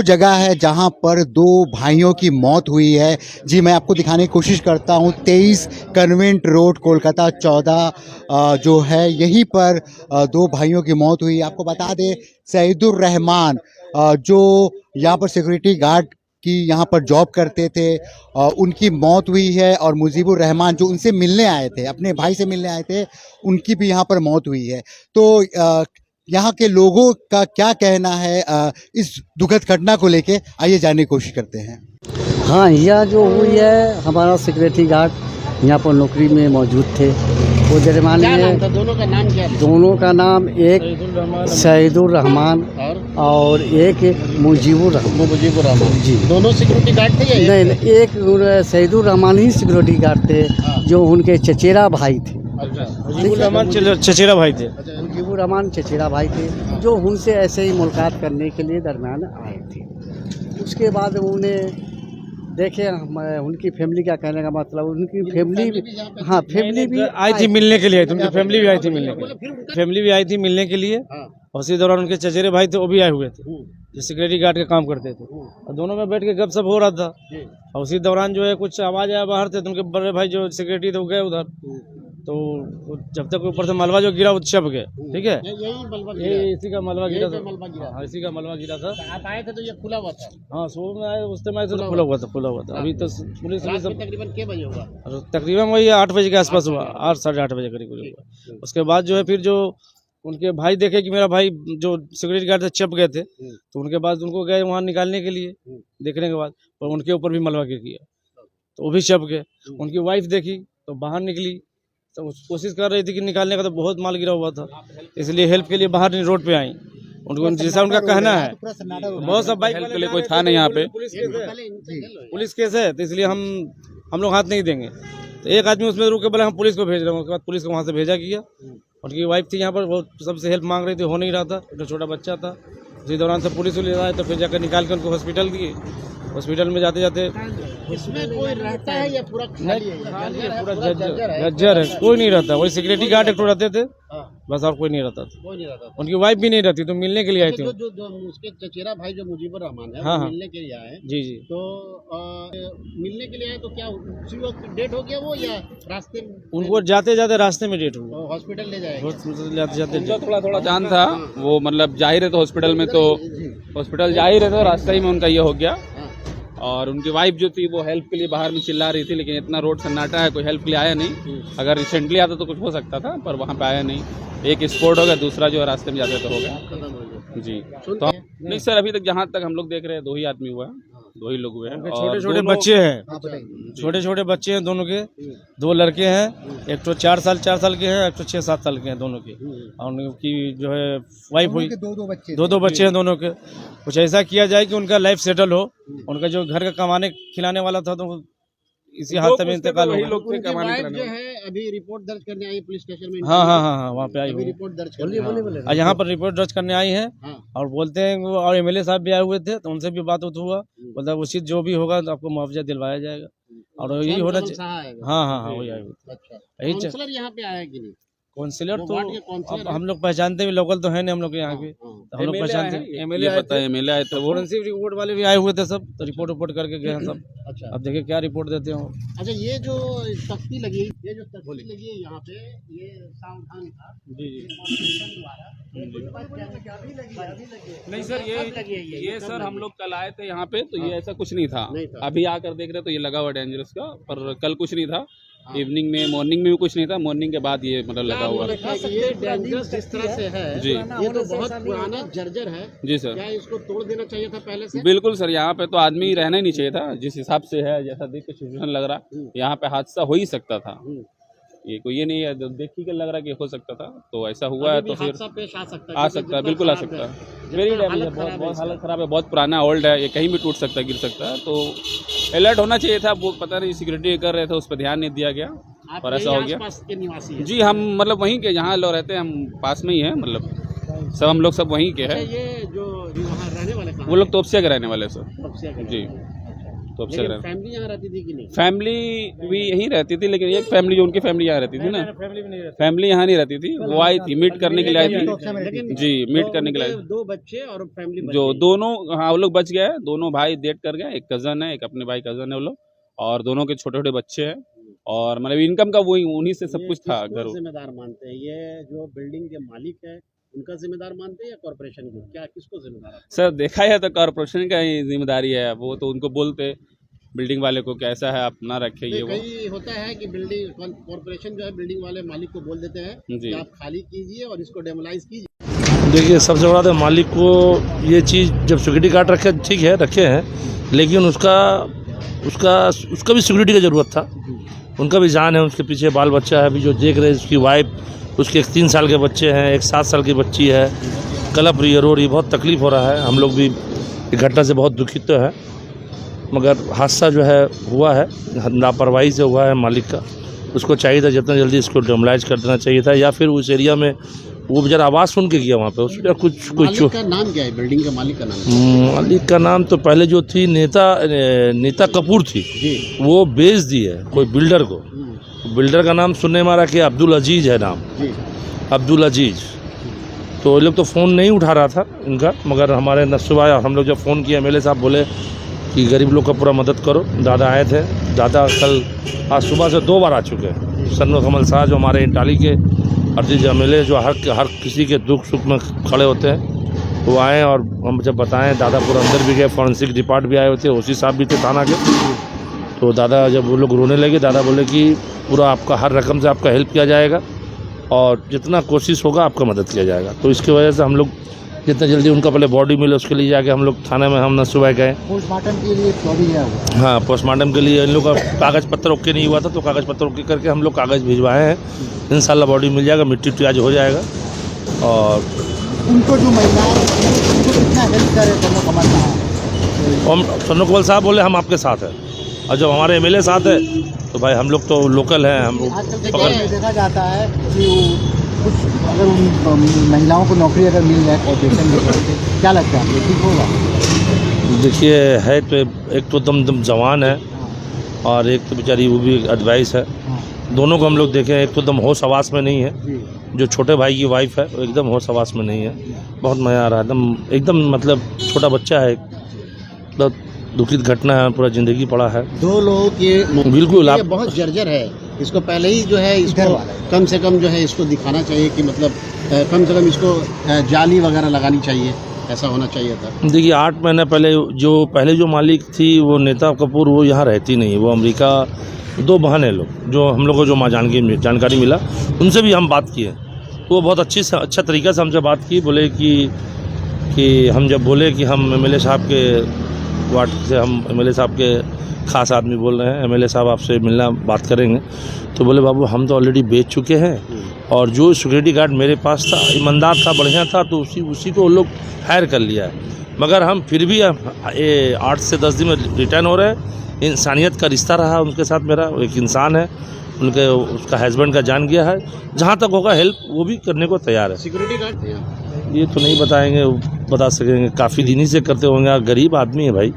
वो जगह है जहां पर दो भाइयों की मौत हुई है। जी मैं आपको दिखाने की कोशिश करता हूं। 23 कन्वेंट रोड कोलकाता 14 जो है यहीं पर दो भाइयों की मौत हुई। आपको बता दें सईदुर रहमान जो यहाँ पर सिक्योरिटी गार्ड की यहाँ पर जॉब करते थे, उनकी मौत हुई है। और मुजीबुर रहमान जो उनसे मिलने आए थे, अपने भाई से मिलने आए थे, उनकी भी यहाँ पर मौत हुई है। तो यहाँ के लोगों का क्या कहना है इस दुखद घटना को लेके, आइए जानने की कोशिश करते हैं। हाँ, यह जो हुई है, हमारा सिक्योरिटी गार्ड यहाँ पर नौकरी में मौजूद थे। वो जुर्माने में दोनों का नाम क्या है? दोनों का नाम एक सईदुर रहमान और एक मुजीबुर रहमान। जी, दोनों सिक्योरिटी गार्ड थे या नहीं, एक सईदुर रहमान ही सिक्योरिटी गार्ड थे, जो उनके चचेरा भाई थे। मुजीबुर रहमान चचेरा भाई थे। मुजीबुर रहमान चचेरा भाई थे, जो उनसे ऐसे ही मुलाकात करने के लिए दरमियान आए थे। उसके बाद उन्हें देखे, उनकी फैमिली का कहने का मतलब, उनकी फैमिली, हाँ फैमिली भी आई थी मिलने के लिए, उनकी फैमिली भी आई थी मिलने के लिए, फैमिली भी आई थी मिलने के लिए। और उसी दौरान उनके चचेरे भाई थे, वो भी आए हुए थे, जो सिक्योरिटी गार्ड का काम करते थे। और दोनों में बैठ के गपशप हो रहा था। और उसी दौरान जो है कुछ आवाज आया बाहर से, तो उनके बड़े भाई जो सिक्योरिटी थे वो गए उधर। तो जब तक ऊपर से मलबा जो गिरा वो छप गए। ठीक है, ये इसी का मलबा गिरा था। हाँ, इसी का मलबा गिरा था। आप आए थे तो ये खुला हुआ था? हाँ, सुबह में आए, उस टाइम आए थे तो खुला हुआ था। अभी तो पुलिस सब तकरीबन क्या बजे होगा? तकरीबन वही 8 बजे के आसपास हुआ, 8 साढ़े 8 बजे करीब हुआ। उसके बाद जो है फिर जो उनके भाई देखे कि मेरा भाई जो सिक्योरिटी गार्ड थे छप गए थे, तो उनके बाद उनको गए वहाँ निकालने के लिए। देखने के बाद और उनके ऊपर भी मलबा गिर गया, तो वो भी छप गए। उनकी वाइफ देखी तो बाहर निकली, तो कोशिश कर रही थी कि निकालने का, तो बहुत माल गिरा हुआ था, इसलिए हेल्प के लिए बाहर रोड पे आई। उनको जैसा उनका कहना है, बहुत सब बाइक के लिए कोई था नहीं यहाँ पे, पुलिस केस है, तो इसलिए हम लोग हाथ नहीं देंगे। तो एक आदमी उसमें रुक के बोले हम पुलिस को भेज रहे हैं। उसके बाद पुलिस को वहाँ से भेजा गया। उनकी वाइफ थी यहाँ पर, वो सबसे हेल्प मांग रही थी, हो नहीं रहा था, जो छोटा बच्चा था। उसी दौरान से पुलिस ले आए, तो फिर जाकर निकाल के उनको हॉस्पिटल दिए। हॉस्पिटल में जाते जाते इसमें कोई रहता है या पूरा खाली है? पूरा जज्जर है, कोई नहीं रहता। वही सिक्योरिटी गार्ड एक तो रहते थे, बस और कोई नहीं रहता था। कोई नहीं रहता था। उनकी वाइफ भी नहीं रहती, तो मिलने के लिए आई थी। जो उसके चचेरा भाई जो मुजीबुर रहमान है, हाँ, वो हाँ। मिलने के लिए आए। जी जी। तो मिलने के लिए आए, तो क्या उसी वक्त डेट हो गया वो, या रास्ते में? उनको जाते जाते रास्ते में डेट हुई। हॉस्पिटल ले जाएगा? हॉस्पिटल जाते जाते थोड़ा थोड़ा जान था वो, मतलब जा ही रहे थे हॉस्पिटल में, तो हॉस्पिटल जा ही रहे थे, रास्ते ही में उनका ये हो गया। और उनकी वाइफ जो थी वो हेल्प के लिए बाहर में चिल्ला रही थी, लेकिन इतना रोड सन्नाटा है, कोई हेल्प के लिए आया नहीं। अगर रिसेंटली आता तो कुछ हो सकता था, पर वहाँ पे आया नहीं। एक स्पोर्ट हो गया, दूसरा जो है रास्ते में जाते तो हो गया। जी, तो नहीं सर, अभी तक जहाँ तक हम लोग देख रहे हैं 2 ही आदमी हुआ है, 2 ही लोग हुए हैं। छोटे छोटे बच्चे हैं, छोटे छोटे बच्चे हैं दोनों के। 2 लड़के हैं, एक तो 4 साल के हैं, एक तो 6-7 साल के हैं दोनों के। और उनकी जो है वाइफ हुई, 2 बच्चे हैं दोनों के। कुछ ऐसा किया जाए कि उनका लाइफ सेटल हो। उनका जो घर का कमाने खिलाने वाला था, तो इसी हादसे में इंतकाल हो गया। उनकी वाइफ जो है अभी रिपोर्ट दर्ज करने आई पुलिस स्टेशन में। हाँ, वहाँ पे आई हुई। रिपोर्ट दर्ज करने और यहाँ पर रिपोर्ट दर्ज करने आई है। और बोलते हैं वो, और एमएलए साहब भी आए हुए थे, तो उनसे भी बात हुआ। मतलब उचित जो भी होगा तो आपको मुआवजा दिलवाया जाएगा। और यही होना चाहिए। हाँ, वही आए हुए थे। काउंसलर यहाँ पे आया कि नहीं? काउंसलर तो अब हम लोग पहचानते भी, लोकल तो है नहीं हम लोग के यहाँ के, तो हम लोग पहचानते हैं। एमएलए आए थे, फोरेंसिक रिपोर्ट वाले भी आए हुए थे सब, तो रिपोर्ट करके गए हैं सब। अच्छा, अब देखिए क्या रिपोर्ट देते हो। अच्छा, ये जो तख्ती लगी है यहाँ पे, ये सावधान था जी। नहीं सर, ये सर हम लोग कल आए थे यहाँ पे, तो ये ऐसा कुछ नहीं था। अभी आकर देख रहे तो ये लगा हुआ डेंजरस का, पर कल कुछ नहीं था। इवनिंग में, मॉर्निंग में भी कुछ नहीं था, मॉर्निंग के बाद ये मतलब लगा हुआ है। ये डेंजरस जिस तरह से है जी, ये तो बहुत पुराना जर्जर है। जी सर, क्या इसको तोड़ देना चाहिए था पहले से? बिल्कुल सर, यहाँ पे तो आदमी रहना ही नहीं चाहिए था। जिस हिसाब से है, जैसा देख के सिचुएशन लग रहा, यहाँ पे हादसा हो ही सकता था। ये कोई ये नहीं है, देख के लग रहा कि हो सकता था, तो ऐसा हुआ है। तो फिर पेश आ सकता है, बिल्कुल आ सकता है। वेरी डैमेज है, बहुत हालत खराब है, बहुत पुराना ओल्ड है, ये कहीं भी टूट सकता है, गिर सकता है। तो अलर्ट होना चाहिए था। वो पता नहीं सिक्योरिटी कर रहे थे, उस पर ध्यान नहीं दिया गया और ऐसा हो गया। के निवासी हैं? जी, हम मतलब वहीं के, जहाँ लोग रहते हैं हम पास में ही हैं, मतलब सब हम लोग सब वहीं के हैं। ये जो वहाँ रहने वाले वो लोग तोपसिया के रहने वाले सर। जी, तो अब सही लेकिन रहा। फैमिली यहाँ रहती थी कि नहीं? फैमिली भी यहीं रहती थी, लेकिन एक फैमिली जो उनकी फैमिली यहाँ रहती थी ना, फैमिली यहाँ नहीं रहती थी, वो आई थी मीट करने के लिए आई थी। लेकिन जी, मीट करने के लिए उनके 2 बच्चे और फैमिली बच जो गई। दोनों, हाँ वो लोग बच गए, दोनों भाई डेट कर गए, एक कजन है, एक अपने भाई कजन है वो लोग, और दोनों के छोटे छोटे बच्चे हैं, और मतलब इनकम का वही उन्हीं से सब ये कुछ था किसको घर। जिम्मेदार मानते हैं? ये जो बिल्डिंग के मालिक है उनका जिम्मेदार मानते हैं या कॉर्पोरेशन को? क्या किसको जिम्मेदार है? सर देखा जाए तो कॉर्पोरेशन का ही जिम्मेदारी है, वो तो उनको बोलते बिल्डिंग वाले को कैसा है आप ना रखे ये वो। कई होता है कि बिल्डिंग कॉर्पोरेशन जो है बिल्डिंग वाले मालिक को बोल देते हैं जी। कि आप खाली कीजिए और इसको डेमोलाइज कीजिए। देखिए, सबसे बड़ा तो मालिक को ये चीज़ जब सिक्योरिटी गार्ड रखे, ठीक है रखे हैं, लेकिन उसका भी सिक्योरिटी की ज़रूरत था। उनका भी जान है, उसके पीछे बाल बच्चा है, अभी जो देख रहे हैं उसकी वाइफ, उसके एक 3 साल के बच्चे हैं, एक 7 साल की बच्ची है, कलप रही है, रो रही, बहुत तकलीफ़ हो रहा है। हम लोग भी इस घटना से बहुत दुखित तो है, मगर हादसा जो है हुआ है, लापरवाही से हुआ है मालिक का। उसको चाहिए था जितना जल्दी इसको डेमोलाइज कर देना चाहिए था, या फिर उस एरिया में वो बेचारा आवाज़ सुन के गया वहाँ पे, उसका कुछ मालिक का नाम क्या है? बिल्डिंग के मालिक का नाम? मालिक का नाम तो पहले जो थी नीता कपूर थी, जी। वो बेच दी है कोई बिल्डर को। बिल्डर का नाम सुनने में आ रहा कि अब्दुल अजीज है नाम, जी। अब्दुल अजीज। तो ये लोग तो फ़ोन नहीं उठा रहा था इनका, मगर हमारे नसुबा हम लोग जब फ़ोन किया, एमएलए साहब बोले कि गरीब लोग का पूरा मदद करो। दादा आए थे, दादा कल आज सुबह से 2 बार आ चुके हैं। सन्नो कमल शाह जो हमारे इंटाली के अजीज एमएलए जो हर किसी के दुख सुख में खड़े होते हैं, वो आए और हम जब बताएं, दादा पूरा अंदर भी गए, फॉरेंसिक डिपार्ट भी आए हुए थे, ओसी साहब भी थे थाना के। तो दादा जब वो लोग रोने लगे, दादा बोले कि पूरा आपका हर रकम से आपका हेल्प किया जाएगा और जितना कोशिश होगा आपका मदद किया जाएगा। तो इसकी वजह से हम लोग जितना जल्दी उनका पहले बॉडी मिले उसके लिए जाके हम लोग थाने में हम न सुबह गए। पोस्टमार्टम के लिए बॉडी है वो। हाँ, पोस्टमार्टम के लिए इन लोग का कागज़ पत्तर ओके नहीं हुआ था, तो कागज़ पत्तर ओके करके हम लोग कागज़ भिजवाए हैं। इंशाल्लाह बॉडी मिल जाएगा, मिट्टी उट्टी आज हो जाएगा। और उनको जो महिलाएं उनको कितना हेल्प करे सन्नो कमल साहब? हम सन्नो कमल साहब बोले हम आपके साथ हैं, और जब हमारे एमएलए साथ है तो भाई हम लोग तो लोकल हैं, हम लोग आजकल पकड़ देखा जाता है कि कुछ अगर उन महिलाओं को नौकरी अगर मिल जाए कॉर्पोरेशन में, तो क्या लगता है आपको ठीक होगा? देखिए, है तो एक तो दम जवान है, और एक तो बेचारी वो भी एडवाइस है। दोनों को हम लोग देखें, एक तो एकदम होश हवास में नहीं है, जो छोटे भाई की वाइफ है वो एकदम होश हवास में नहीं है, बहुत मज़ा आ रहा है, एकदम मतलब छोटा बच्चा है। मतलब दुखित घटना है, पूरा ज़िंदगी पड़ा है। 2 लोगों के बिल्कुल, ये आप बहुत जर्जर है, इसको पहले ही जो है इसको कम से कम जो है इसको दिखाना चाहिए कि मतलब कम से कम इसको जाली वगैरह लगानी चाहिए, ऐसा होना चाहिए था। देखिए, 8 महीने पहले जो मालिक थी वो नीता कपूर, वो यहाँ रहती नहीं है, वो अमेरिका। 2 बहन है लोग, जो हम लोग को जो जानकारी मिला उनसे भी हम बात किए, तो वो बहुत अच्छा तरीक़ा से हमसे बात की। बोले कि हम जब बोले कि हम एमएलए साहब के वार्ड से, हम एमएलए साहब के ख़ास आदमी बोल रहे हैं, एमएलए साहब आपसे मिलना बात करेंगे, तो बोले बाबू हम तो ऑलरेडी बेच चुके हैं, और जो सिक्योरिटी गार्ड मेरे पास था ईमानदार था, बढ़िया था, तो उसी को लोग हायर कर लिया है। मगर हम फिर भी 8 से 10 दिन में रिटर्न हो रहे हैं। इंसानियत का रिश्ता रहा उनके साथ मेरा, एक इंसान है, उसका हस्बैंड का जान गया है, जहाँ तक होगा हेल्प वो भी करने को तैयार है। सिक्योरिटी गार्ड ये तो नहीं बताएंगे, बता सकेंगे, काफ़ी दिन ही से करते होंगे, गरीब आदमी है भाई,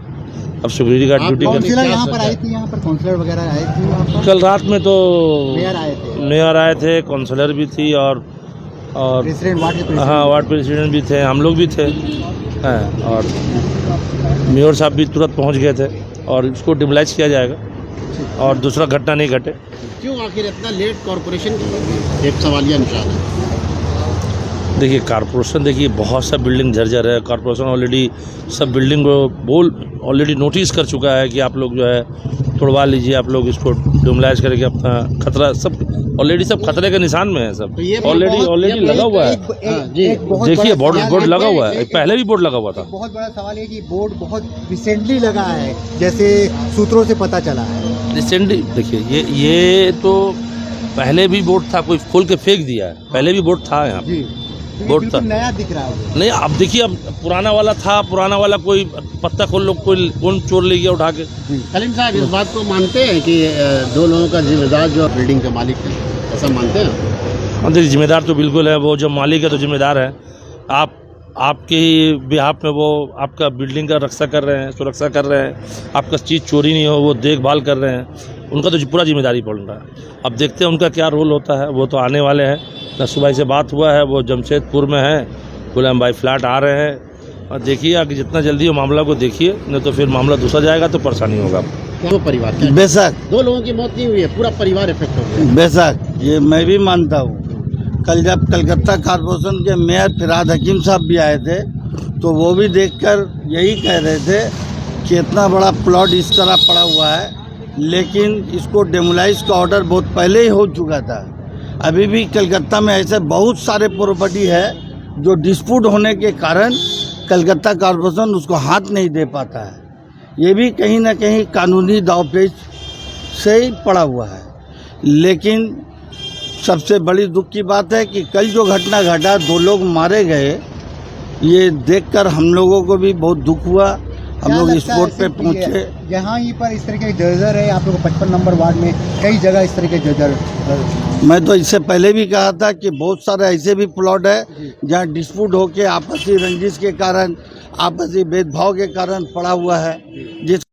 अब सिक्योरिटी गार्ड ड्यूटी कर। काउंसलर यहाँ पर आई थी, यहाँ पर काउंसलर वगैरह आए थे यहाँ पर? कल रात में तो मेयर आए थे, काउंसलर भी थी, और प्रेसिडेंट वार्ड के प्रेसिडेंट। हाँ, वार्ड प्रेसिडेंट भी थे, हम लोग भी थे, हैं, और मेयर साहब भी तुरंत पहुँच गए थे, और इसको डिमोलाइज किया जाएगा और दूसरा घटना नहीं घटे। क्यों आखिर इतना लेट कॉर्पोरेशन की एक सवालिया निशान है? देखिए, कॉर्पोरेशन देखिए बहुत सा बिल्डिंग जर्जर है, कॉर्पोरेशन ऑलरेडी सब बिल्डिंग को ऑलरेडी नोटिस कर चुका है कि आप लोग जो है तोड़वा लीजिए, आप लोग इसको डिमोलाइज करके अपना खतरा, सब ऑलरेडी सब खतरे के निशान में है, सब ऑलरेडी लगा हुआ है। देखिए, बोर्ड लगा हुआ है, पहले भी बोर्ड लगा हुआ था। बहुत बड़ा सवाल है कि बोर्ड बहुत रिसेंटली लगा है, जैसे सूत्रों से पता चला है। रिसेंटली देखिए, ये तो पहले भी बोर्ड था, कोई खोल के फेंक दिया है, पहले भी बोर्ड था यहाँ पे, बोर्ड था, नया दिख रहा है नहीं। अब देखिए, अब पुराना वाला था, पुराना वाला कोई पत्ता खोल लो, कौन चोर ले गया उठा के। कलीम साहब इस बात को मानते हैं कि 2 लोगों का जिम्मेदार जो बिल्डिंग के मालिक है, ऐसा मानते हैं? हाँ, देखिए जिम्मेदार तो बिल्कुल है, वो जब मालिक है तो जिम्मेदार है। आप आपके बिहाफ में वो आपका बिल्डिंग का रक्षा कर रहे हैं, सुरक्षा कर रहे हैं, आपका चीज़ चोरी नहीं हो वो देखभाल कर रहे हैं। उनका तो पूरा जिम्मेदारी पड़ रहा है। अब देखते हैं उनका क्या रोल होता है, वो तो आने वाले हैं। न सुबह से बात हुआ है, वो जमशेदपुर में है, बोले हम बाई फ्लैट आ रहे हैं। और देखिए आगे जितना जल्दी हो मामला को देखिए, नहीं तो फिर मामला दूसरा जाएगा तो परेशानी होगा। दो परिवार क्या? बेशक दो लोगों की मौत नहीं हुई है, पूरा परिवार इफेक्ट हो गया। बेशक ये मैं भी मानता हूँ। कल जब कलकत्ता कॉरपोरेशन के मेयर फिरहाद हकीम साहब भी आए थे तो वो भी देखकर यही कह रहे थे कि इतना बड़ा प्लॉट इस तरह पड़ा हुआ है, लेकिन इसको डेमोलाइज का ऑर्डर बहुत पहले ही हो चुका था। अभी भी कलकत्ता में ऐसे बहुत सारे प्रॉपर्टी है जो डिस्प्यूट होने के कारण कलकत्ता कॉरपोरेशन उसको हाथ नहीं दे पाता है। ये भी कहीं ना कहीं कानूनी दावपेच से ही पड़ा हुआ है। लेकिन सबसे बड़ी दुख की बात है कि कल जो घटना घटा, 2 लोग मारे गए, ये देखकर हम लोगों को भी बहुत दुख हुआ। हम लोग स्पॉट पे पहुंचे। यहाँ ही पर इस तरह के जर्जर है, आप लोग 55 नंबर वार्ड में कई जगह इस तरह के जर्जर। मैं तो इससे पहले भी कहा था कि बहुत सारे ऐसे भी प्लॉट है जहाँ डिस्प्यूट होके आपसी रंजिश के कारण, आपसी भेदभाव के कारण पड़ा हुआ है, जिस